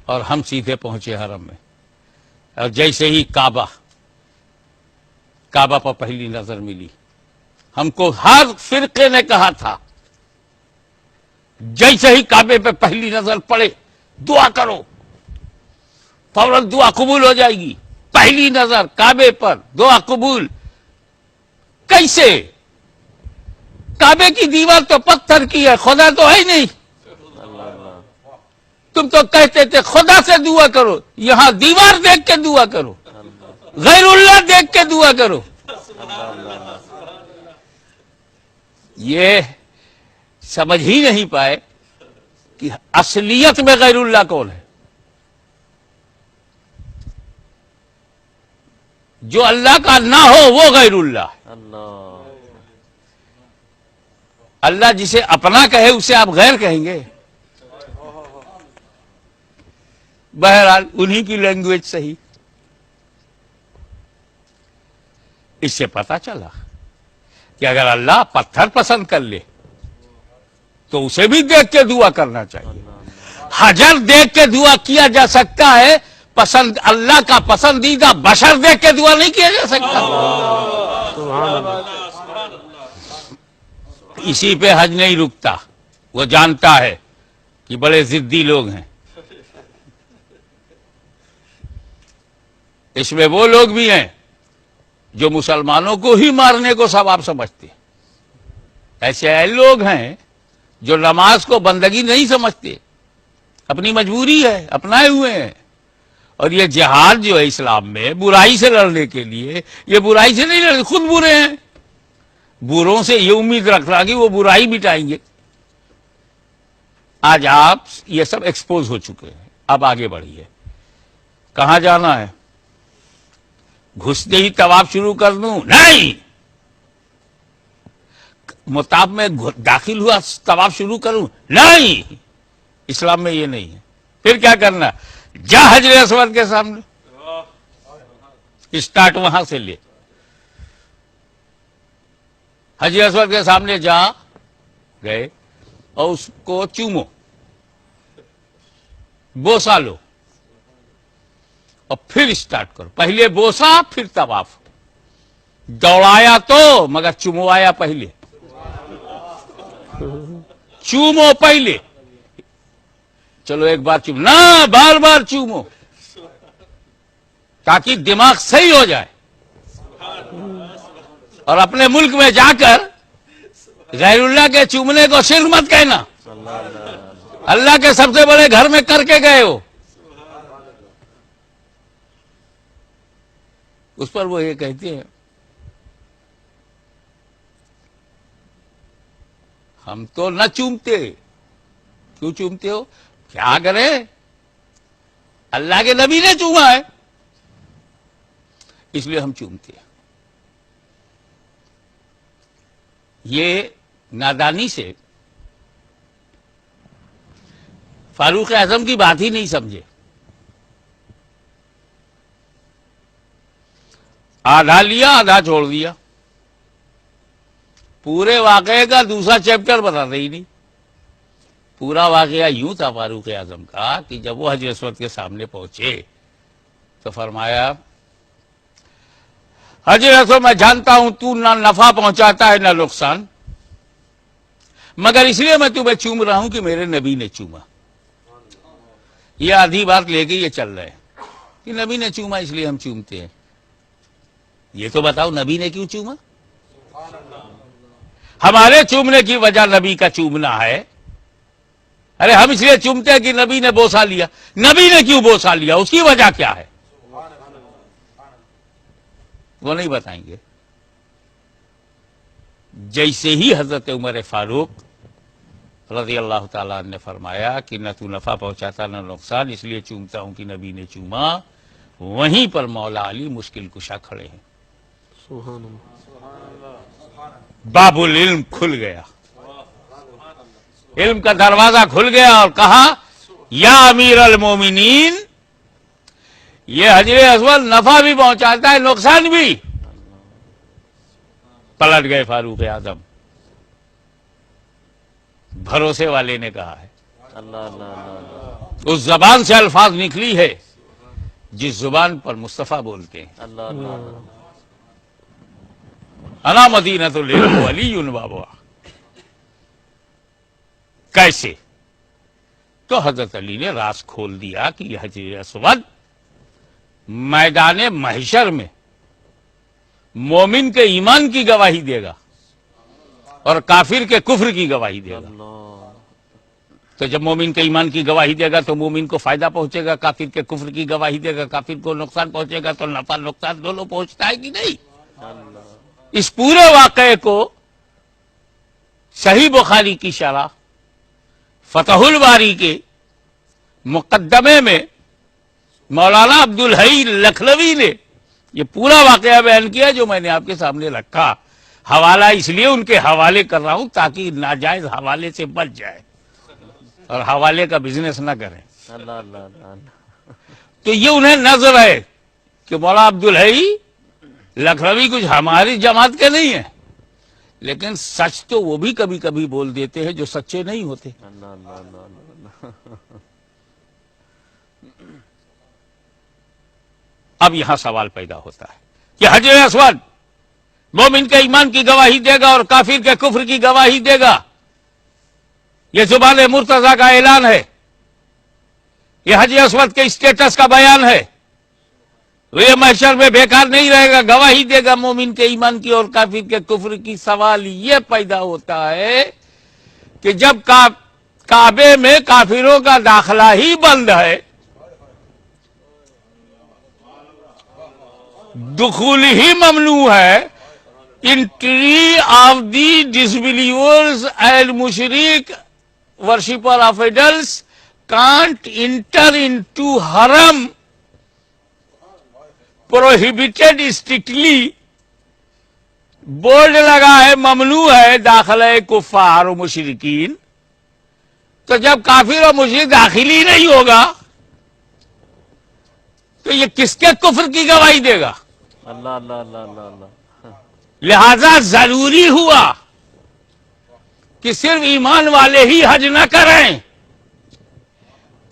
اور ہم سیدھے پہنچے حرم میں، اور جیسے ہی کعبہ پر پہلی نظر ملی، ہم کو ہر فرقے نے کہا تھا جیسے ہی کعبے پہ پہلی نظر پڑے دعا کرو، فوراً دعا قبول ہو جائے گی۔ پہلی نظر کعبے پر دعا قبول کیسے؟ کعبے کی دیوار تو پتھر کی ہے، خدا تو ہے ہی نہیں۔ تم تو کہتے تھے خدا سے دعا کرو، یہاں دیوار دیکھ کے دعا کرو، غیر اللہ دیکھ کے دعا کرو۔ یہ سمجھ ہی نہیں پائے کہ اصلیت میں غیر اللہ کون ہے۔ جو اللہ کا نہ ہو وہ غیر اللہ ہے۔ اللہ جسے اپنا کہے اسے آپ غیر کہیں گے؟ بہرحال انہی کی لینگویج صحیح۔ اس سے پتا چلا کہ اگر اللہ پتھر پسند کر لے تو اسے بھی دیکھ کے دعا کرنا چاہیے۔ حجر دیکھ کے دعا کیا جا سکتا ہے، پسند اللہ کا پسندیدہ بشر دیکھ کے دعا نہیں کیا جا سکتا۔ اسی پہ حج نہیں رکتا، وہ جانتا ہے کہ بڑے ضدی لوگ ہیں۔ اس میں وہ لوگ بھی ہیں جو مسلمانوں کو ہی مارنے کو ثواب سمجھتے ہیں۔ ایسے لوگ ہیں جو نماز کو بندگی نہیں سمجھتے، اپنی مجبوری ہے، اپنائے ہوئے ہیں۔ اور یہ جہاد جو ہے اسلام میں برائی سے لڑنے کے لیے، یہ برائی سے نہیں لڑتے، خود برے ہیں۔ بروں سے یہ امید رکھنا کہ وہ برائی مٹائیں گے۔ آج آپ یہ سب ایکسپوز ہو چکے ہیں، اب آگے بڑھیے۔ کہاں جانا ہے؟ گھستے ہی طواف شروع کر دوں؟ نہیں۔ مطاف میں داخل ہوا طواف شروع کروں؟ نہیں، اسلام میں یہ نہیں ہے۔ پھر کیا کرنا؟ جا حجر اسود کے سامنے، اسٹارٹ وہاں سے لے۔ حجر اسود کے سامنے جا گئے اور اس کو چومو، بوسا لو، اور پھر اسٹارٹ کرو۔ پہلے بوسا پھر طواف۔ دوڑایا تو مگر چموایا پہلے، چومو پہلے۔ چلو ایک بار چوم، نہ بار بار چومو تاکہ دماغ صحیح ہو جائے۔ اور اپنے ملک میں جا کر غیر اللہ کے چومنے کو شرک مت کہنا، اللہ کے سب سے بڑے گھر میں کر کے گئے ہو۔ اس پر وہ یہ کہتے ہیں ہم تو نہ چومتے۔ کیوں چومتے ہو؟ کیا کرے، اللہ کے نبی نے چوما ہے اس لیے ہم چومتے ہیں۔ یہ نادانی سے فاروق اعظم کی بات ہی نہیں سمجھے۔ آدھا لیا آدھا چھوڑ دیا، پورے واقعے کا دوسرا چیپٹر بتاتے ہی نہیں۔ پورا واقعہ یوں تھا فاروق اعظم کا کہ جب وہ حجر اسود کے سامنے پہنچے تو فرمایا حجر اسود میں جانتا ہوں تو نہ نفع پہنچاتا ہے نہ نقصان، مگر اس لیے میں تمہیں چوم رہا ہوں کہ میرے نبی نے چوما۔ یہ آدھی بات لے کے یہ چل رہے ہیں کہ نبی نے چوما اس لیے ہم چومتے ہیں۔ یہ تو بتاؤ نبی نے کیوں چوما؟ ہمارے چومنے کی وجہ نبی کا چومنا ہے۔ ارے ہم اس لیے چومتے ہیں کہ نبی نے بوسا لیا۔ نبی نے کیوں بوسا لیا، اس کی وجہ کیا ہے؟ وہ نہیں بتائیں گے۔ جیسے ہی حضرت عمر فاروق رضی اللہ تعالیٰ عنہ نے فرمایا کہ نہ تو نفع پہنچاتا نہ نقصان، اس لیے چومتا ہوں کہ نبی نے چوما، وہیں پر مولا علی مشکل کشا کھڑے ہیں۔ سبحان اللہ۔ باب العلم کھل گیا، علم کا دروازہ کھل گیا، اور کہا یا امیر المومنین، یہ حجر اسود نفع بھی پہنچاتا ہے نقصان بھی۔ پلٹ گئے فاروق اعظم۔ بھروسے والے نے کہا ہے اللہ اللہ اللہ اس زبان سے الفاظ نکلی ہے جس زبان پر مصطفیٰ بولتے ہیں. اللہ اللہ انا مدینۃ العلم ولی بابا. کیسے؟ تو حضرت علی نے راز کھول دیا کہ یہ حجر اسود میدان محشر میں مومن کے ایمان کی گواہی دے گا اور کافر کے کفر کی گواہی دے گا. اللہ تو جب مومن کے ایمان کی گواہی دے گا تو مومن کو فائدہ پہنچے گا، کافر کے کفر کی گواہی دے گا کافر کو نقصان پہنچے گا. تو نفع نقصان دونوں پہنچتا ہے کہ نہیں؟ اللہ اس پورے واقعے کو صحیح بخاری کی شرح فتح الباری کے مقدمے میں مولانا عبدالحی لکھنوی نے یہ پورا واقعہ بیان کیا جو میں نے آپ کے سامنے رکھا. حوالہ اس لیے ان کے حوالے کر رہا ہوں تاکہ ناجائز حوالے سے بچ جائے اور حوالے کا بزنس نہ کریں. اللہ اللہ اللہ تو یہ انہیں نظر ہے کہ مولانا عبدالحی لکھنوی کچھ ہماری جماعت کے نہیں ہیں، لیکن سچ تو وہ بھی کبھی کبھی بول دیتے ہیں جو سچے نہیں ہوتے. اللہ اللہ اللہ اب یہاں سوال پیدا ہوتا ہے کہ حجر اسود مومن کے ایمان کی گواہی دے گا اور کافر کے کفر کی گواہی دے گا. یہ زبان مرتضیٰ کا اعلان ہے، یہ حجر اسود کے اسٹیٹس کا بیان ہے. یہ محشر میں بیکار نہیں رہے گا، گواہی دے گا مومن کے ایمان کی اور کافر کے کفر کی. سوال یہ پیدا ہوتا ہے کہ جب کعبے میں کافروں کا داخلہ ہی بند ہے، دخول ہی ممنوع ہے، entry of the disbelievers and مشرک worshipper of idols can't enter into حرم پروہیبیٹڈ اسٹرکٹلی، بورڈ لگا ہے ممنوع ہے داخلہ کفار و مشرکین. تو جب کافر و مشرک داخل ہی نہیں ہوگا تو یہ کس کے کفر کی گواہی دے گا؟ اللہ اللہ اللہ اللہ اللہ لہذا ضروری ہوا کہ صرف ایمان والے ہی حج نہ کریں،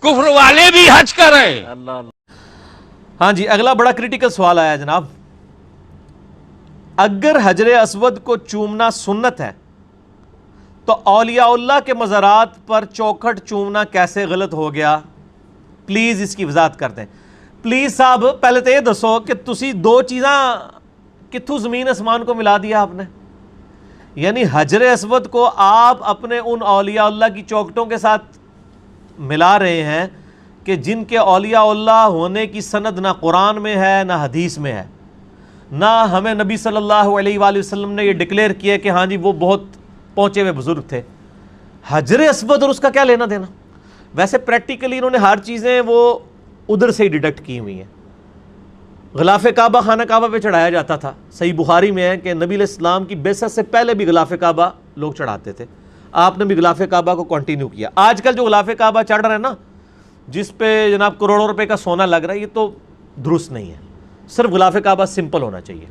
کفر والے بھی حج کریں. اللہ اللہ ہاں جی، اگلا بڑا کریٹیکل سوال آیا جناب. اگر حجر اسود کو چومنا سنت ہے تو اولیاء اللہ کے مزارات پر چوکھٹ چومنا کیسے غلط ہو گیا؟ پلیز اس کی وضاحت کر دیں. پلیز صاحب پہلے تو یہ دسو کہ تسی دو چیزاں کتھوں زمین اسمان کو ملا دیا آپ نے. یعنی حجر اسود کو آپ اپنے ان اولیاء اللہ کی چوکھٹوں کے ساتھ ملا رہے ہیں کہ جن کے اولیاء اللہ ہونے کی سند نہ قرآن میں ہے نہ حدیث میں ہے، نہ ہمیں نبی صلی اللہ علیہ وآلہ وسلم نے یہ ڈکلیئر کیا کہ ہاں جی وہ بہت پہنچے ہوئے بزرگ تھے. حجر اسود اور اس کا کیا لینا دینا؟ ویسے پریکٹیکلی انہوں نے ہر چیزیں وہ ادھر سے ہی ڈیڈکٹ کی ہوئی ہیں. غلاف کعبہ خانہ کعبہ پہ چڑھایا جاتا تھا، صحیح بخاری میں ہے کہ نبی علیہ السلام کی بعثت سے پہلے بھی غلاف کعبہ لوگ چڑھاتے تھے. آپ نے بھی غلاف کعبہ کو کنٹینیو کیا. آج کل جو غلاف کعبہ چڑھ رہا ہے نا، جس پہ جناب کروڑوں روپے کا سونا لگ رہا ہے، یہ تو درست نہیں ہے. صرف غلاف کعبہ سمپل ہونا چاہیے.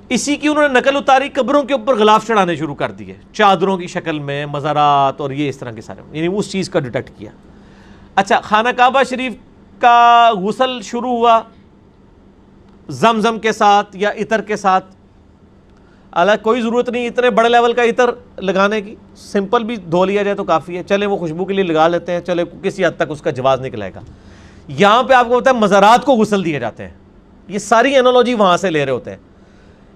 اسی کی انہوں نے نقل اتاری، قبروں کے اوپر غلاف چڑھانے شروع کر دیے چادروں کی شکل میں، مزارات اور یہ اس طرح کے سارے، یعنی اس چیز کا ڈیٹیکٹ کیا. اچھا، خانہ کعبہ شریف کا غسل شروع ہوا زمزم کے ساتھ یا عطر کے ساتھ. الگ کوئی ضرورت نہیں اتنے بڑے لیول کا عطر لگانے کی، سمپل بھی دھو لیا جائے تو کافی ہے. چلے وہ خوشبو کے لیے لگا لیتے ہیں، چلے کسی حد تک اس کا جواز نکلے گا. یہاں پہ آپ کو پتا ہے مزارات کو غسل دیے جاتے ہیں. یہ ساری انالوجی وہاں سے لے رہے ہوتے ہیں.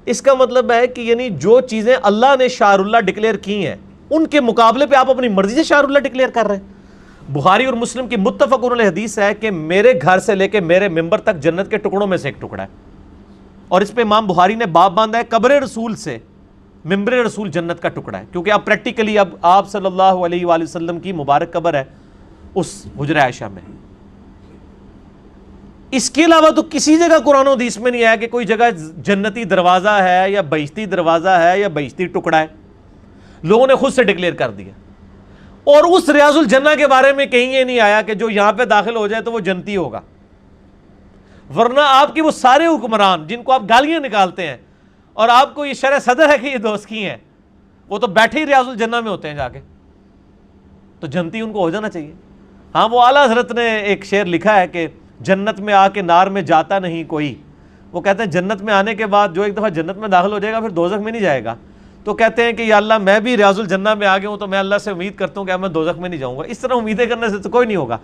اس کا مطلب ہے کہ یعنی جو چیزیں اللہ نے شعر اللہ ڈکلیئر کی ہیں ان کے مقابلے پہ آپ اپنی مرضی سے شعر اللہ ڈکلیئر کر رہے ہیں. بخاری اور مسلم کی متفق علیہ حدیث ہے کہ میرے گھر سے لے کے میرے ممبر تک جنت کے ٹکڑوں میں سے ایک ٹکڑا ہے. اور اس پہ امام بخاری نے باب باندھا ہے قبر رسول سے ممبر رسول جنت کا ٹکڑا ہے، کیونکہ اب پریکٹیکلی اب آپ صلی اللہ علیہ وآلہ وسلم کی مبارک قبر ہے اس حجرہ عائشہ میں. اس کے علاوہ تو کسی جگہ قرآن و حدیث میں نہیں آیا کہ کوئی جگہ جنتی دروازہ ہے یا بہشتی دروازہ ہے یا بہشتی ٹکڑا ہے. لوگوں نے خود سے ڈکلیئر کر دیا. اور اس ریاض الجنہ کے بارے میں کہیں یہ نہیں آیا کہ جو یہاں پہ داخل ہو جائے تو وہ جنتی ہوگا. ورنہ آپ کی وہ سارے حکمران جن کو آپ گالیاں نکالتے ہیں اور آپ کو یہ شرح صدر ہے کہ یہ دوست کی ہیں، وہ تو بیٹھے ہی ریاض الجنہ میں ہوتے ہیں جا کے. تو جنتی ان کو ہو جانا چاہیے. ہاں وہ اعلیٰ حضرت نے ایک شعر لکھا ہے کہ جنت میں آ کے نار میں جاتا نہیں کوئی. وہ کہتے ہیں جنت میں آنے کے بعد جو ایک دفعہ جنت میں داخل ہو جائے گا پھر دوزخ میں نہیں جائے گا. تو کہتے ہیں کہ یا اللہ میں بھی ریاض الجنہ میں آ گیا ہوں تو میں اللہ سے امید کرتا ہوں کہ میں دوزخ میں نہیں جاؤں گا. اس طرح امیدیں کرنے سے تو کوئی نہیں ہوگا,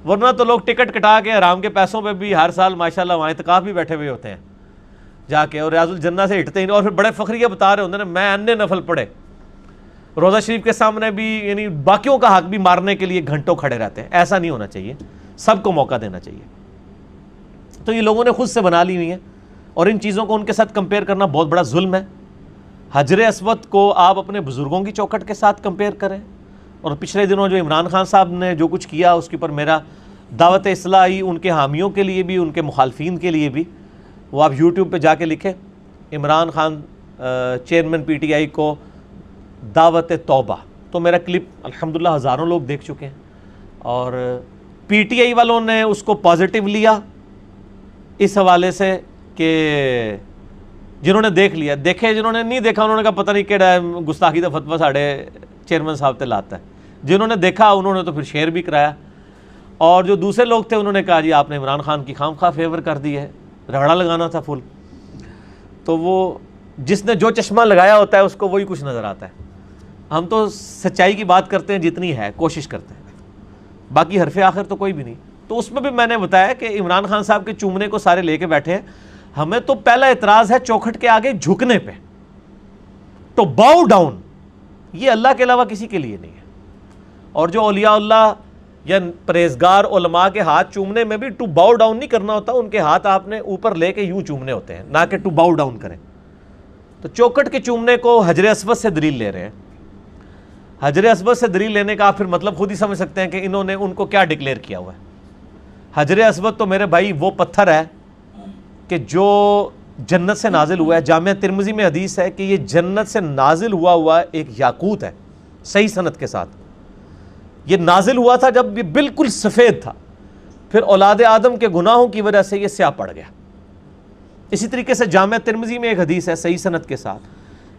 ورنہ تو لوگ ٹکٹ کٹا کے حرام کے پیسوں پہ بھی ہر سال ماشاءاللہ وہاں اعتکاف بھی بیٹھے ہوئے ہوتے ہیں جا کے, اور ریاض الجنہ سے ہٹتے ہی نہیں, اور پھر بڑے فخریہ بتا رہے ہوتے ہیں میں انے نفل پڑھے روزہ شریف کے سامنے بھی, یعنی باقیوں کا حق بھی مارنے کے لیے گھنٹوں کھڑے رہتے ہیں. ایسا نہیں ہونا چاہیے, سب کو موقع دینا چاہیے. تو یہ لوگوں نے خود سے بنا لی ہوئی ہیں, اور ان چیزوں کو ان کے ساتھ کمپیئر کرنا بہت بڑا ظلم ہے. حجر اسود کو آپ اپنے بزرگوں کی چوکھٹ کے ساتھ کمپیئر کریں, اور پچھلے دنوں جو عمران خان صاحب نے جو کچھ کیا اس کے اوپر میرا دعوت اصلاحی ان کے حامیوں کے لیے بھی ان کے مخالفین کے لیے بھی, وہ آپ یوٹیوب پہ جا کے لکھیں Imran Khan chairman P T I کو دعوت توبہ, تو میرا کلپ الحمدللہ ہزاروں لوگ دیکھ چکے ہیں, اور پی ٹی آئی والوں نے اس کو پازیٹیو لیا اس حوالے سے کہ جنہوں نے دیکھ لیا دیکھے, جنہوں نے نہیں دیکھا انہوں نے کہا پتہ نہیں کیڑا ہے گستاخی دا فتویٰ ساڑھے چیئرمین صاحب تے لاتا ہے. جنہوں نے دیکھا انہوں نے تو پھر شیئر بھی کرایا, اور جو دوسرے لوگ تھے انہوں نے کہا جی آپ نے عمران خان کی خام خواہ فیور کر دی ہے, رگڑا لگانا تھا فل. تو وہ جس نے جو چشمہ لگایا ہوتا ہے اس کو وہی کچھ نظر آتا ہے. ہم تو سچائی کی بات کرتے ہیں جتنی ہے, کوشش کرتے ہیں, باقی حرف آخر تو کوئی بھی نہیں. تو اس میں بھی میں نے بتایا کہ عمران خان صاحب کے چومنے کو سارے لے کے بیٹھے ہیں. ہمیں تو پہلا اعتراض ہے چوکھٹ کے آگے جھکنے پہ, تو باؤ ڈاؤن یہ اللہ کے علاوہ کسی کے لیے نہیں ہے. اور جو اولیاء اللہ یا پرہیزگار علماء کے ہاتھ چومنے میں بھی ٹو باؤ ڈاؤن نہیں کرنا ہوتا, ان کے ہاتھ آپ نے اوپر لے کے یوں چومنے ہوتے ہیں, نہ کہ ٹو باؤ ڈاؤن کریں. تو چوکھٹ کے چومنے کو حجر اسود سے دلیل لے رہے ہیں. حجر اسود سے دلیل لینے کا آپ پھر مطلب خود ہی سمجھ سکتے ہیں کہ انہوں نے ان کو کیا ڈکلیئر کیا ہوا ہے. حجر اسود تو میرے بھائی وہ پتھر ہے کہ جو جنت سے نازل ہوا ہے. جامعہ ترمذی میں حدیث ہے کہ یہ جنت سے نازل ہوا ایک یاقوت ہے, صحیح سند کے ساتھ. یہ نازل ہوا تھا جب یہ بالکل سفید تھا, پھر اولاد آدم کے گناہوں کی وجہ سے یہ سیاہ پڑ گیا. اسی طریقے سے جامعہ ترمذی میں ایک حدیث ہے صحیح سند کے ساتھ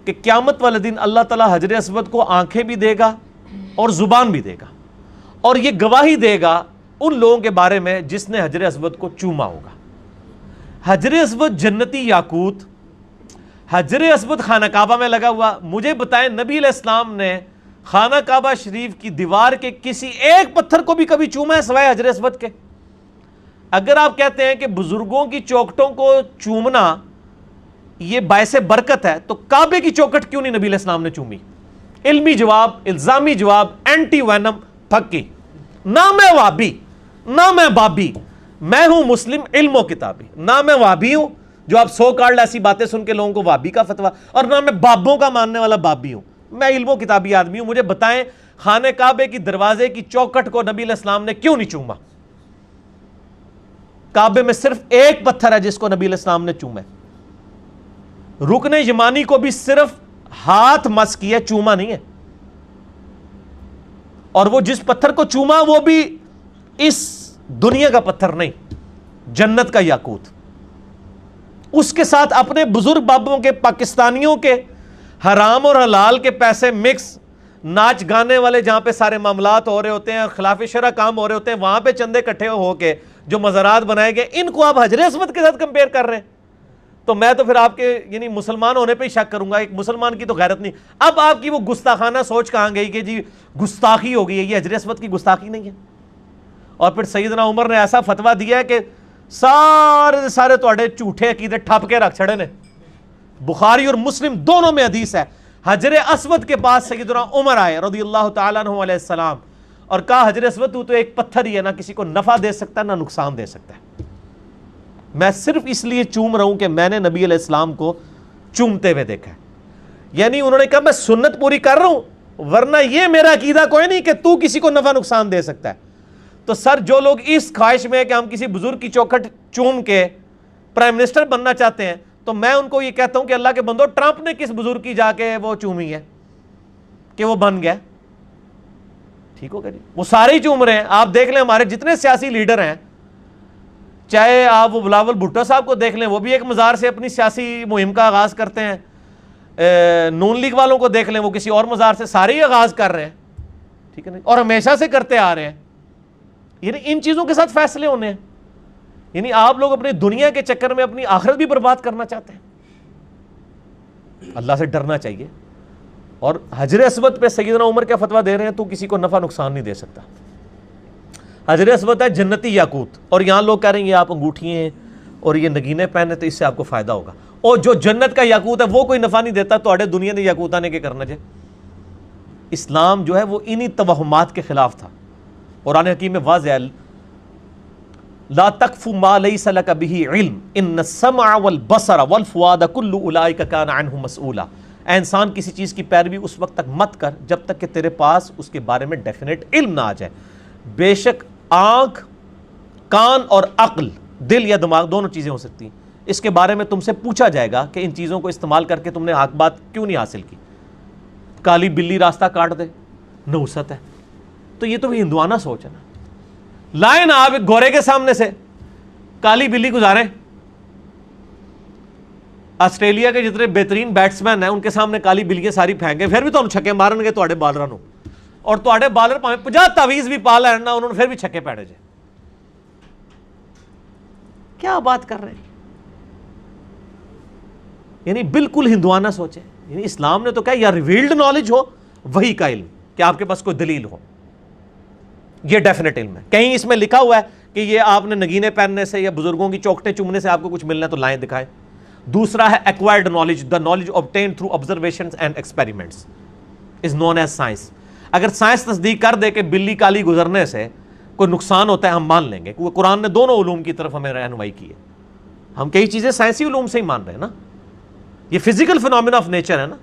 کہ قیامت والے دن اللہ تعالیٰ حجر اسود کو آنکھیں بھی دے گا اور زبان بھی دے گا, اور یہ گواہی دے گا ان لوگوں کے بارے میں جس نے حجر اسود کو چوما ہوگا. حجر اسود جنتی یاقوت, حجر اسود خانہ کعبہ میں لگا ہوا. مجھے بتائیں نبی علیہ السلام نے خانہ کعبہ شریف کی دیوار کے کسی ایک پتھر کو بھی کبھی چوما ہے سوائے حجر اسود کے؟ اگر آپ کہتے ہیں کہ بزرگوں کی چوکھٹوں کو چومنا یہ باعث برکت ہے, تو کعبے کی چوکھٹ کیوں نہیں نبی علیہ السلام نے چومی؟ علمی جواب, الزامی جواب, اینٹی وینم پھکی. نہ میں وابی نہ میں بابی, میں ہوں مسلم علم و کتابی. نہ میں وابی ہوں جو آپ سو کارڈ ایسی باتیں سن کے لوگوں کو وابی کا فتویٰ, اور نہ میں بابوں کا ماننے والا بابی ہوں. میں علم و کتابی آدمی ہوں. مجھے بتائیں خانہ کعبے کی دروازے کی چوکھٹ کو نبی علیہ السلام نے کیوں نہیں چوما؟ کعبے میں صرف ایک پتھر ہے جس کو نبی علیہ السلام نے چوما ہے. رکن یمانی کو بھی صرف ہاتھ مس کیا, چوما نہیں ہے. اور وہ جس پتھر کو چوما وہ بھی اس دنیا کا پتھر نہیں, جنت کا یاقوت. اس کے ساتھ اپنے بزرگ بابوں کے, پاکستانیوں کے حرام اور حلال کے پیسے مکس, ناچ گانے والے جہاں پہ سارے معاملات ہو رہے ہوتے ہیں, خلاف شرع کام ہو رہے ہوتے ہیں, وہاں پہ چندے اکٹھے ہو کے جو مزارات بنائے گئے, ان کو آپ حجر اسود کے ساتھ کمپیئر کر رہے ہیں. تو میں تو پھر آپ کے یعنی مسلمان ہونے پہ ہی شک کروں گا. ایک مسلمان کی تو غیرت نہیں. اب آپ کی وہ گستاخانہ سوچ کہاں گئی کہ جی گستاخی ہو گئی ہے, یہ حجر اسود کی گستاخی نہیں ہے. اور پھر سیدنا عمر نے ایسا فتویٰ دیا ہے کہ سارے تواڈے جھوٹے عقیدے ٹھپ کے رکھ چھڑے نے. بخاری اور مسلم دونوں میں حدیث ہے, حجر اسود کے پاس سیدنا عمر آئے رضی اللہ تعالیٰ عنہ علیہ السلام, اور کہا حجر اسود تو ایک پتھر ہی ہے, نہ کسی کو نفع دے سکتا ہے نہ نقصان دے سکتا ہے. میں صرف اس لیے چوم رہا ہوں کہ میں نے نبی علیہ السلام کو چومتے ہوئے دیکھا ہے. یعنی انہوں نے کہا میں سنت پوری کر رہا ہوں, ورنہ یہ میرا عقیدہ کوئی نہیں کہ تو کسی کو نفع نقصان دے سکتا ہے. تو سر جو لوگ اس خواہش میں کہ ہم کسی بزرگ کی چوکھٹ چوم کے پرائم منسٹر بننا چاہتے ہیں, تو میں ان کو یہ کہتا ہوں کہ اللہ کے بندو, ٹرمپ نے کس بزرگ کی جا کے وہ چومی ہے کہ وہ بن گیا؟ ٹھیک ہوگا جی, وہ سارے ہی چوم رہے ہیں. آپ دیکھ لیں ہمارے جتنے سیاسی لیڈر ہیں, چاہے آپ وہ بلاول بھٹو صاحب کو دیکھ لیں, وہ بھی ایک مزار سے اپنی سیاسی مہم کا آغاز کرتے ہیں. نون لیگ والوں کو دیکھ لیں, وہ کسی اور مزار سے, سارے ہی آغاز کر رہے ہیں. ٹھیک ہے نا, اور ہمیشہ سے کرتے آ رہے ہیں. یعنی ان چیزوں کے ساتھ فیصلے ہونے ہیں. یعنی آپ لوگ اپنی دنیا کے چکر میں اپنی آخرت بھی برباد کرنا چاہتے ہیں. اللہ سے ڈرنا چاہیے. اور حجر اسود پہ سیدنا عمر کیا فتویٰ دے رہے ہیں, تو کسی کو نفع نقصان نہیں دے سکتا. حجر اسود ہے جنتی یاقوت, اور یہاں لوگ کہہ رہے ہیں یہ آپ انگوٹھی ہیں اور یہ نگینے پہنے تو اس سے آپ کو فائدہ ہوگا. اور جو جنت کا یاقوت ہے وہ کوئی نفع نہیں دیتا, تو دنیا نے یاقوت آنے کے کرنا چاہے. اسلام جو ہے وہ انہی توہمات کے خلاف تھا. قرآن حکیم میں واضح ہے, لا تقف ما لیس لک بہ علم ان السمع والبصر والفؤاد کل اولئک کان عنہ مسئولا. اے انسان, کسی چیز کی پیروی اس وقت تک مت کر جب تک کہ تیرے پاس اس کے بارے میں ڈیفینیٹ علم نہ آ جائے. بے شک آنکھ, کان اور عقل, دل یا دماغ دونوں چیزیں ہو سکتی ہیں, اس کے بارے میں تم سے پوچھا جائے گا کہ ان چیزوں کو استعمال کر کے تم نے حق بات کیوں نہیں حاصل کی. کالی بلی راستہ کاٹ دے, نحوست ہے. تو یہ تو بھی ہندوانہ سوچ ہے نا. لائیں نا آپ ایک گورے کے سامنے سے کالی بلی گزاریں. آسٹریلیا کے جتنے بہترین بیٹسمین ہیں ان کے سامنے کالی بلیاں ساری پھینک گئے, پھر بھی تو چھکے مارن گے تو بالروں, اور تو بالر 50 تعویذ بھی پا لینا انہوں نے پھر بھی چھکے پیڑے جائے. کیا بات کر رہے ہیں. یعنی بالکل ہندوانہ سوچے. یعنی اسلام نے تو کہا یا ریویلڈ نالج ہو, وہی کا علم, کہ آپ کے پاس کوئی دلیل ہو, یہ ڈیفینیٹ علم ہے. کہیں اس میں لکھا ہوا ہے کہ یہ آپ نے نگینے پہننے سے یا بزرگوں کی چوکٹیں چومنے سے آپ کو کچھ ملنا ہے تو لائیں دکھائیں. دوسرا ہے acquired knowledge, the knowledge obtained through observations and experiments is known as science. اگر سائنس تصدیق کر دے کہ بلی کالی گزرنے سے کوئی نقصان ہوتا ہے ہم مان لیں گے, کیونکہ قرآن نے دونوں علوم کی طرف ہمیں رہنمائی کی ہے. ہم کئی چیزیں سائنسی علوم سے ہی مان رہے ہیں نا. یہ فزیکل فینومینا آف نیچر ہے نا,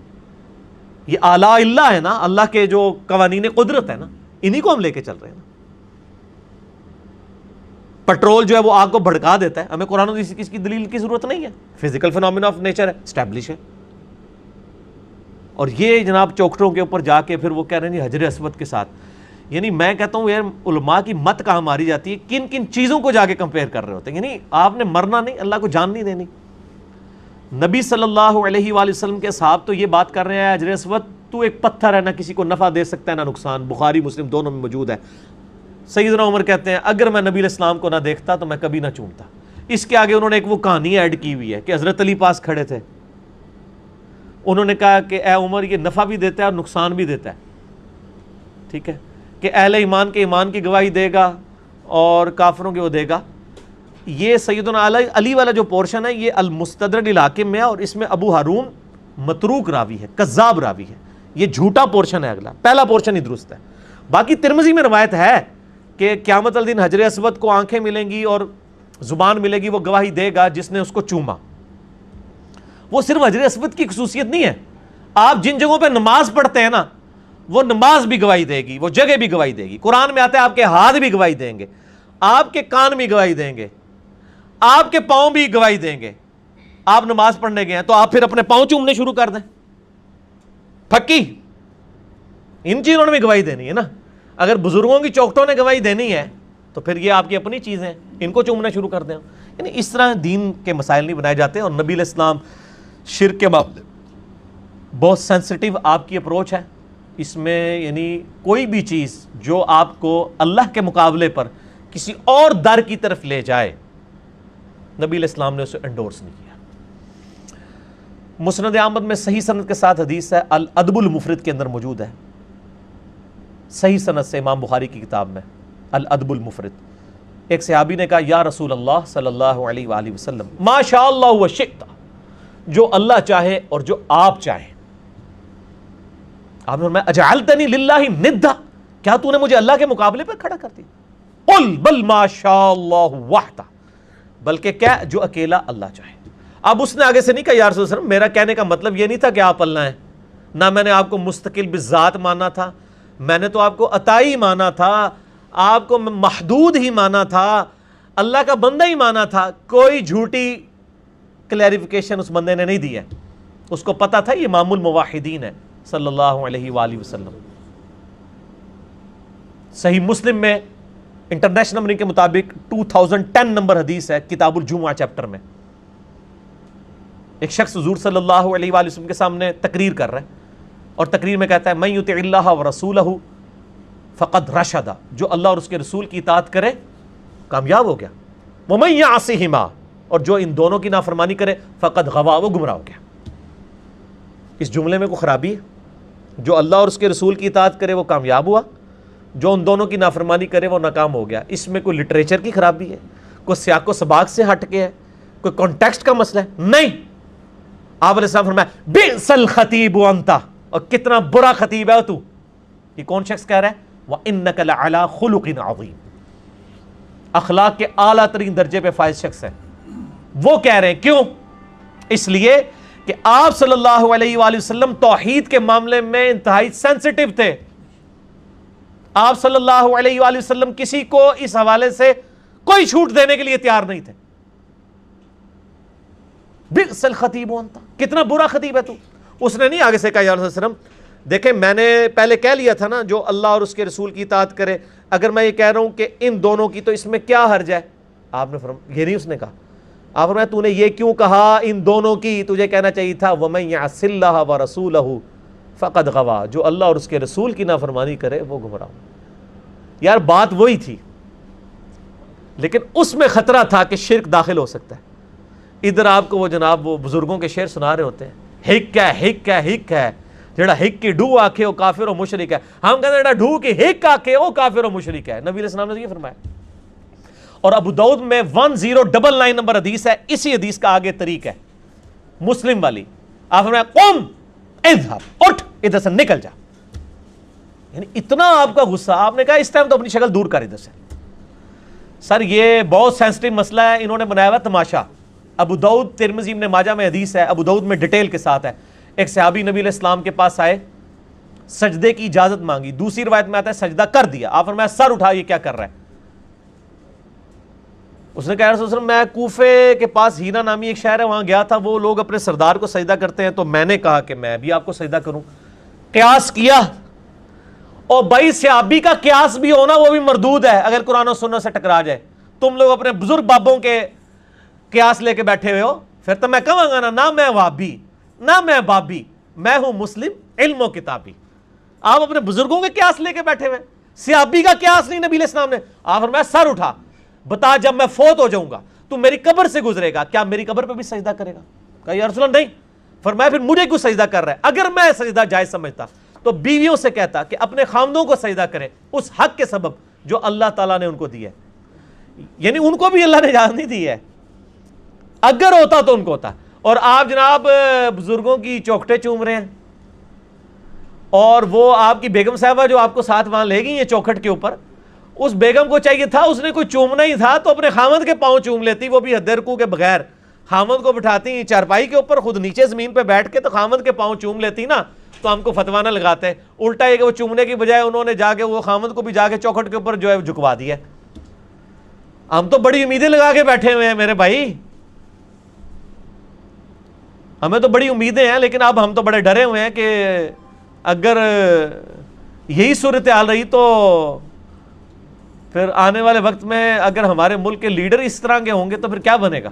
یہ آلاء اللہ ہے نا, اللہ کے جو قوانین قدرت ہے نا, انہی کو ہم لے کے چل رہے ہیں نا. پیٹرول جو ہے وہ آگ کو بھڑکا دیتا ہے, ہمیں قرآن و حدیث کی دلیل کی ضرورت نہیں ہے. فزیکل فینومینا آف نیچر ہے, اسٹیبلش ہے. اور یہ جناب چوکٹوں کے اوپر جا کے پھر وہ کہہ رہے ہیں حجر اسود کے ساتھ. یعنی میں کہتا ہوں یار علماء کی مت کہاں ماری جاتی ہے, کن کن چیزوں کو جا کے کمپیئر کر رہے ہوتے ہیں. یعنی آپ نے مرنا نہیں, اللہ کو جان نہیں دینی. نبی صلی اللہ علیہ وآلہ وسلم کے صحاب تو یہ بات کر رہے ہیں حجر اسود تو ایک پتھر ہے, نہ کسی کو نفع دے سکتا ہے نہ نقصان. بخاری مسلم دونوں میں موجود ہے. سیدنا عمر کہتے ہیں اگر میں نبی علیہ السلام کو نہ دیکھتا تو میں کبھی نہ چومتا. اس کے آگے انہوں نے ایک وہ کہانی ایڈ کی ہوئی ہے کہ حضرت علی پاس کھڑے تھے, انہوں نے کہا کہ اے عمر یہ نفع بھی دیتا ہے اور نقصان بھی دیتا ہے, ٹھیک ہے, کہ اہل ایمان کے ایمان کی گواہی دے گا اور کافروں کے وہ دے گا. یہ سیدنا علی والا جو پورشن ہے یہ المستدرک الحاکم میں ہے, اور اس میں ابو ہارون متروک راوی ہے, کذاب راوی ہے. یہ جھوٹا پورشن ہے, اگلا پہلا پورشن ہی درست ہے. باقی ترمذی میں روایت ہے کہ قیامت الدین حجر اسود کو آنکھیں ملیں گی اور زبان ملے گی, وہ گواہی دے گا جس نے اس کو چوما. وہ صرف حجر اسود کی خصوصیت نہیں ہے, آپ جن جگہوں پہ نماز پڑھتے ہیں نا وہ نماز بھی گواہی دے گی, وہ جگہ بھی گواہی دے گی. قرآن میں آتا ہے آپ کے ہاتھ بھی گواہی دیں گے, آپ کے کان بھی گواہی دیں گے, آپ کے پاؤں بھی گواہی دیں گے. آپ نماز پڑھنے گئے ہیں تو آپ پھر اپنے پاؤں چومنے شروع کر دیں, پھکی ان چیزوں نے بھی گواہی دینی ہے نا. اگر بزرگوں کی چوکٹوں نے گواہی دینی ہے تو پھر یہ آپ کی اپنی چیزیں, ان کو چومنا شروع کر دیں. یعنی اس طرح دین کے مسائل نہیں بنائے جاتے. اور نبی علیہ السلام شرک کے معاملے بہت سینسٹیو آپ کی اپروچ ہے. اس میں یعنی کوئی بھی چیز جو آپ کو اللہ کے مقابلے پر کسی اور در کی طرف لے جائے, نبی علیہ السلام نے اسے انڈورس نہیں کیا. مسند احمد میں صحیح سند کے ساتھ حدیث ہے, الادب المفرد کے اندر موجود ہے, صحیح سند سے امام بخاری کی کتاب میں الادب المفرد. ایک صحابی نے کہا یا رسول اللہ صلی اللہ علیہ وآلہ وسلم ما شاء اللہ وشئت, جو اللہ چاہے اور جو آپ چاہیں. آپ نے فرمایا اجعلتنی للہ ندا, کیا تو نے مجھے اللہ کے مقابلے پر کھڑا کر دیا. قل بل ما شاء اللہ وحدہ, بلکہ کیا جو اکیلا اللہ چاہے. اب اس نے آگے سے نہیں کہا یا رسول اللہ میرا کہنے کا مطلب یہ نہیں تھا کہ آپ اللہ ہیں, نہ میں نے آپ کو مستقل بذات مانا تھا, میں نے تو آپ کو عطائی مانا تھا, آپ کو محدود ہی مانا تھا, اللہ کا بندہ ہی مانا تھا. کوئی جھوٹی کلیریفیکیشن اس بندے نے نہیں دی ہے, اس کو پتا تھا یہ امام الموحدین ہے صلی اللہ علیہ وآلہ وسلم. صحیح مسلم میں انٹرنیشنل نمبرنگ کے مطابق 2010 نمبر حدیث ہے, کتاب الجمعہ چیپٹر میں. ایک شخص حضور صلی اللہ علیہ وآلہ وسلم کے سامنے تقریر کر رہا ہے, اور تقریر میں کہتا ہے من یطع اللہ ورسولہ فقد رشد، جو اللہ اور اس کے رسول کی اطاعت کرے کامیاب ہو گیا، ومن یعصہما، اور جو ان دونوں کی نافرمانی کرے فقد غوا، وہ گمراہ ہو گیا۔ اس جملے میں کوئی خرابی ہے؟ جو اللہ اور اس کے رسول کی اطاعت کرے وہ کامیاب ہوا، جو ان دونوں کی نافرمانی کرے وہ ناکام ہو گیا۔ اس میں کوئی لٹریچر کی خرابی ہے، کوئی سیاق و سباق سے ہٹ کے ہے، کوئی کانٹیکسٹ کا مسئلہ ہے؟ نہیں۔ آپ علیہ السلام فرمایا بئس الخطیب انت، اور کتنا برا خطیب ہے تو۔ یہ کون شخص کہہ رہا ہے؟ وَإِنَّكَ لَعَلَىٰ خُلُقٍ عَظِيمٍ، اخلاق کے اعلیٰ ترین درجے پہ فائز شخص ہے۔ وہ کہہ رہے ہیں کیوں؟ اس لیے کہ آپ صلی اللہ علیہ وآلہ وسلم توحید کے معاملے میں انتہائی سینسٹیو تھے۔ آپ صلی اللہ علیہ وآلہ وسلم کسی کو اس حوالے سے کوئی چھوٹ دینے کے لیے تیار نہیں تھے۔ بئس الخطیب انت، کتنا برا خطیب ہے تو۔ اس نے نہیں آگے سے کہا یا رسول اللہ صلی اللہ علیہ وسلم دیکھیں میں نے پہلے کہہ لیا تھا نا جو اللہ اور اس کے رسول کی اطاعت کرے، اگر میں یہ کہہ رہا ہوں کہ ان دونوں کی تو اس میں کیا حرج ہے؟ آپ نے فرمایا یہ نہیں اس نے کہا، آپ فرمایا تو نے یہ کیوں کہا ان دونوں کی؟ تجھے کہنا چاہیے تھا وَمَن يَعْصِ اللَّهَ وَرَسُولَهُ فَقَدْ غَوَىٰ، جو اللہ اور اس کے رسول کی نافرمانی کرے وہ گمراہ۔ یار بات وہی تھی، لیکن اس میں خطرہ تھا کہ شرک داخل ہو سکتا ہے۔ ادھر آپ کو وہ جناب وہ بزرگوں کے شعر سنا رہے ہوتے ہیں، ہک ہے ہک ہے ہک ہے، جڑا ہک کی ڈو آکھے وہ کافر و مشرک ہے۔ ہم کہتے ہیں جڑا ڈو کی ہک آکھے وہ کافر و مشرک ہے۔ نبی علیہ السلام نے یہ فرمایا۔ اور ابو داؤد میں 1099 نمبر حدیث ہے، اسی حدیث کا آگے طریق ہے مسلم والی۔ آپ فرمایا قم اذهب، اٹھ ادھر سے نکل جا۔ یعنی اتنا آپ کا غصہ، آپ نے کہا اس ٹائم تو اپنی شکل دور کر ادھر سے۔ سر یہ بہت سینسٹیو مسئلہ ہے، انہوں نے بنایا ہوا تماشا۔ ابو داؤد ترمذی ابن ماجہ میں حدیث ہے، ابو داؤد میں ڈیٹیل کے ساتھ ہے۔ ایک صحابی نبی علیہ السلام کے پاس آئے، سجدے کی اجازت مانگی، دوسری روایت میں آتا ہے سجدہ کر دیا۔ آپ فرمایا سر اٹھا، یہ کیا کر رہا ہے؟ اس نے کہا رسول اللہ میں کوفے کے پاس ہیرا نامی ایک شہر ہے وہاں گیا تھا، وہ لوگ اپنے سردار کو سجدہ کرتے ہیں تو میں نے کہا کہ میں بھی آپ کو سجدہ کروں۔ قیاس کیا، اور بھائی صحابی کا قیاس بھی ہونا وہ بھی مردود ہے اگر قرآن و سنت سے ٹکرا جائے۔ تم لوگ اپنے بزرگ بابوں کے قیاس لے کے بیٹھے ہوئے ہو، پھر تو میں کہوں گا نہ میں وہابی نہ میں بابی، میں ہوں مسلم علم و کتابی۔ آپ اپنے بزرگوں کے قیاس لے کے بیٹھے ہوئے، صحابی کا قیاس نہیں نبی علیہ السلام نے۔ آپ فرمایا سر اٹھا، بتا جب میں فوت ہو جاؤں گا تو میری قبر سے گزرے گا، کیا میری قبر پہ بھی سجدہ کرے گا؟ کہا یا رسول اللہ نہیں۔ فرمایا پھر مجھے کیوں سجدہ کر رہا ہے؟ اگر میں سجدہ جائز سمجھتا تو بیویوں سے کہتا کہ اپنے خاوندوں کو سجدہ کرے اس حق کے سبب جو اللہ تعالیٰ نے ان کو دیا ہے، یعنی ان کو بھی اللہ نے اجازت نہیں دی ہے، اگر ہوتا تو ان کو ہوتا۔ اور آپ جناب بزرگوں کی چوکھٹیں چوم رہے ہیں، اور وہ آپ کی بیگم صاحبہ جو آپ کو ساتھ وہاں لے گئی ہیں چوکھٹ کے اوپر، اس بیگم کو چاہیے تھا اس نے کوئی چومنا ہی تھا تو اپنے خامد کے پاؤں چوم لیتی، وہ بھی حد رکوع کے بغیر۔ خامد کو بٹھاتی چارپائی کے اوپر، خود نیچے زمین پہ بیٹھ کے، تو خامد کے پاؤں چوم لیتی نا، تو ہم کو فتویٰ نہ لگاتے۔ الٹا یہ کہ وہ چومنے کی بجائے انہوں نے جا کے وہ خامد کو بھی جا کے چوکھٹ کے اوپر جو ہے جھکوا دیا۔ ہم تو بڑی امیدیں لگا کے بیٹھے ہوئے ہیں میرے بھائی، ہمیں تو بڑی امیدیں ہیں، لیکن اب ہم تو بڑے ڈرے ہوئے ہیں کہ اگر یہی صورتحال رہی تو پھر آنے والے وقت میں اگر ہمارے ملک کے لیڈر اس طرح کے ہوں گے تو پھر کیا بنے گا؟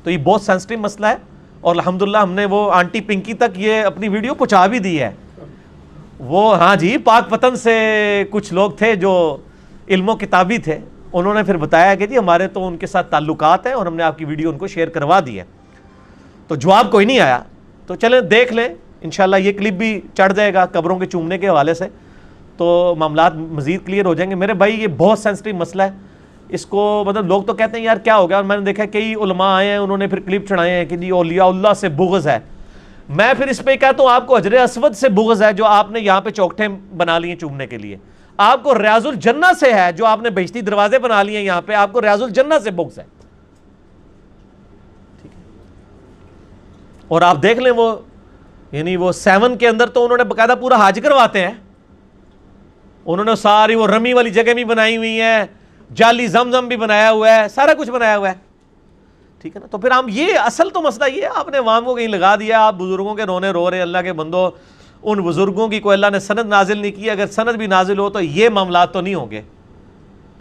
تو یہ بہت سینسٹیو مسئلہ ہے، اور الحمدللہ ہم نے وہ آنٹی پنکی تک یہ اپنی ویڈیو پہنچا بھی دی ہے۔ وہ ہاں جی پاک وطن سے کچھ لوگ تھے جو علم و کتابی تھے، انہوں نے پھر بتایا کہ جی ہمارے تو ان کے ساتھ تعلقات ہیں اور ہم نے آپ کی ویڈیو ان کو شیئر کروا دی ہے۔ تو جواب کوئی نہیں آیا، تو چلیں دیکھ لیں، انشاءاللہ یہ کلپ بھی چڑھ جائے گا قبروں کے چومنے کے حوالے سے، تو معاملات مزید کلیئر ہو جائیں گے۔ میرے بھائی یہ بہت سینسٹیو مسئلہ ہے، اس کو مطلب لوگ تو کہتے ہیں یار کیا ہو گیا، اور میں نے دیکھا کئی علماء آئے ہیں انہوں نے پھر کلپ چڑھائے ہیں کہ جی اولیاء اللہ سے بغض ہے۔ میں پھر اس پہ کہتا ہوں آپ کو حجر اسود سے بغض ہے جو آپ نے یہاں پہ چوکھٹیں بنا لی ہیں چومنے کے لیے، آپ کو ریاض الجنہ سے ہے جو آپ نے بہشتی دروازے بنا لیے ہیں یہاں پہ، آپ کو ریاض الجنہ سے بغض ہے۔ اور آپ دیکھ لیں وہ یعنی وہ 7 کے اندر تو انہوں نے باقاعدہ پورا حج کرواتے ہیں، انہوں نے ساری وہ رمی والی جگہ بھی بنائی ہوئی ہے، جعلی زمزم بھی بنایا ہوا ہے، سارا کچھ بنایا ہوا ہے، ٹھیک ہے نا۔ تو پھر ہم یہ اصل تو مسئلہ یہ ہے، آپ نے عوام کو کہیں لگا دیا، آپ بزرگوں کے رونے رو رہے، اللہ کے بندو ان بزرگوں کی کوئی اللہ نے سند نازل نہیں کی، اگر سند بھی نازل ہو تو یہ معاملات تو نہیں ہوں گے،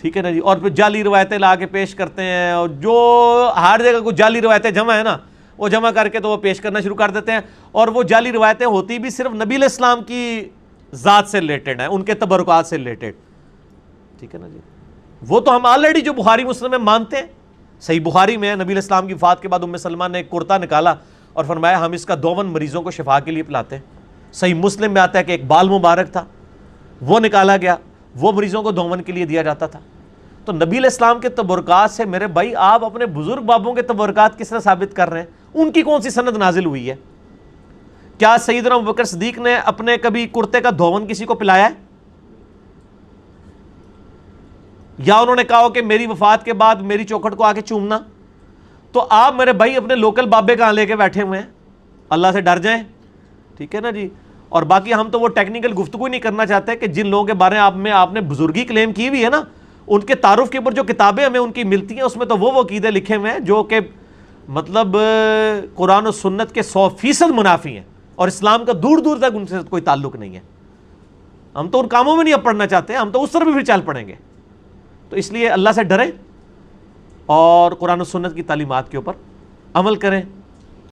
ٹھیک ہے نا جی۔ اور پھر جعلی روایتیں لا کے پیش کرتے ہیں، اور جو ہر جگہ کو جعلی روایتیں جمع ہے نا وہ جمع کر کے تو وہ پیش کرنا شروع کر دیتے ہیں، اور وہ جعلی روایتیں ہوتی بھی صرف نبی علیہ السلام کی ذات سے ریلیٹڈ ہیں، ان کے تبرکات سے ریلیٹڈ، ٹھیک ہے نا جی. وہ تو ہم آلریڈی جو بخاری مسلم میں مانتے ہیں. صحیح بخاری میں نبی علیہ السلام کی وفات کے بعد ام سلمہ نے ایک کرتا نکالا اور فرمایا ہم اس کا 52 مریضوں کو شفا کے لیے پلاتے ہیں. صحیح مسلم میں آتا ہے کہ ایک بال مبارک تھا، وہ نکالا گیا، وہ مریضوں کو 52 کے لیے دیا جاتا تھا. تو نبی علیہ السلام کے تبرکات سے میرے بھائی آپ اپنے بزرگ بابوں کے تبرکات کس طرح ثابت کر رہے ہیں؟ ان کی کون سی سند نازل ہوئی ہے؟ کیا سیدنا ابوبکر صدیق نے اپنے کبھی کرتے کا 52 کسی کو پلایا ہے؟ یا انہوں نے کہا ہو کہ میری وفات کے بعد میری چوکھٹ کو آ کے چومنا؟ تو آپ میرے بھائی اپنے لوکل بابے کہاں لے کے بیٹھے ہوئے ہیں؟ اللہ سے ڈر جائیں، ٹھیک ہے نا جی. اور باقی ہم تو وہ ٹیکنیکل گفتگو نہیں کرنا چاہتے کہ جن لوگوں کے بارے میں آپ نے بزرگی کلیم کی ہوئی ہے نا، ان کے تعارف کے اوپر جو کتابیں ہمیں ان کی ملتی ہیں اس میں تو وہ عقیدے لکھے ہوئے ہیں جو کہ مطلب قرآن و سنت کے 100% منافی ہیں، اور اسلام کا دور دور تک ان سے کوئی تعلق نہیں ہے. ہم تو ان کاموں میں نہیں اب پڑھنا چاہتے، ہم تو اس طرف بھی پھر چل پڑیں گے. تو اس لیے اللہ سے ڈریں اور قرآن و سنت کی تعلیمات کے اوپر عمل کریں.